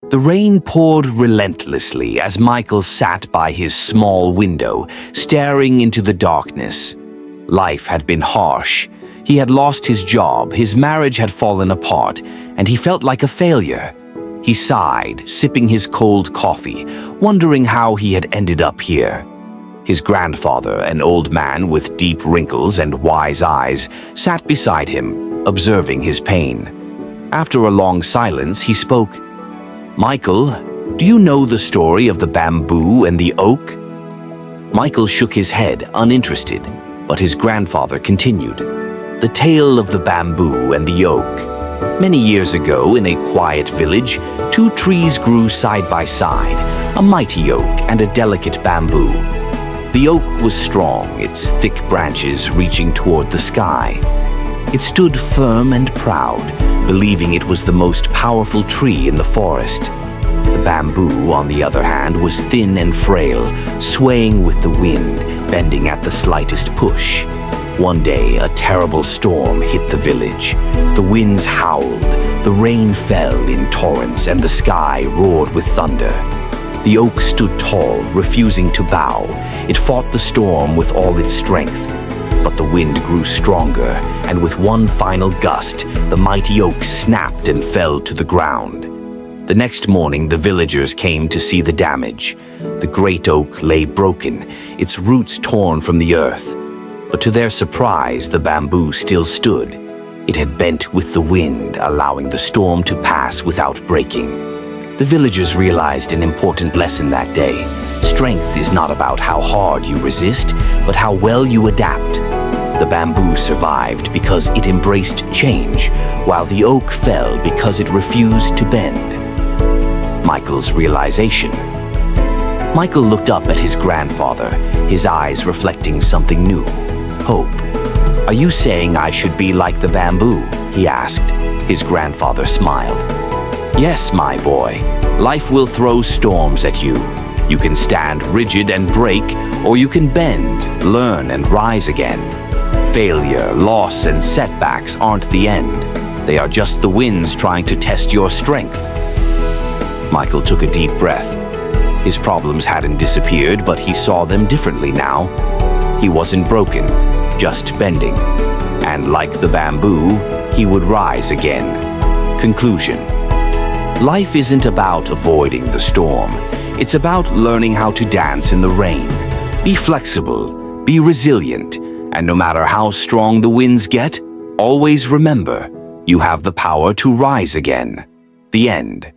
The rain poured relentlessly as Michael sat by his small window, staring into the darkness. Life had been harsh. He had lost his job, his marriage had fallen apart, and he felt like a failure. He sighed, sipping his cold coffee, wondering how he had ended up here. His grandfather, an old man with deep wrinkles and wise eyes, sat beside him, observing his pain. After a long silence, he spoke. "Michael, do you know the story of the bamboo and the oak?" Michael shook his head, uninterested, but his grandfather continued. "The tale of the bamboo and the oak. Many years ago, in a quiet village, two trees grew side by side, a mighty oak and a delicate bamboo. The oak was strong, its thick branches reaching toward the sky. It stood firm and proud, believing it was the most powerful tree in the forest. The bamboo, on the other hand, was thin and frail, swaying with the wind, bending at the slightest push. One day, a terrible storm hit the village. The winds howled, the rain fell in torrents, and the sky roared with thunder. The oak stood tall, refusing to bow. It fought the storm with all its strength. But the wind grew stronger, and with one final gust, the mighty oak snapped and fell to the ground. The next morning, the villagers came to see the damage. The great oak lay broken, its roots torn from the earth. But to their surprise, the bamboo still stood. It had bent with the wind, allowing the storm to pass without breaking. The villagers realized an important lesson that day. Strength is not about how hard you resist, but how well you adapt. The bamboo survived because it embraced change, while the oak fell because it refused to bend. Michael's realization. Michael looked up at his grandfather, his eyes reflecting something new. Hope. "Are you saying I should be like the bamboo?" he asked. His grandfather smiled. "Yes, my boy. Life will throw storms at you. You can stand rigid and break, or you can bend, learn, and rise again. Failure, loss, and setbacks aren't the end. They are just the winds trying to test your strength." Michael took a deep breath. His problems hadn't disappeared, but he saw them differently now. He wasn't broken, just bending. And like the bamboo, he would rise again. Conclusion. Life isn't about avoiding the storm. It's about learning how to dance in the rain. Be flexible, be resilient, and no matter how strong the winds get, always remember, you have the power to rise again. The end.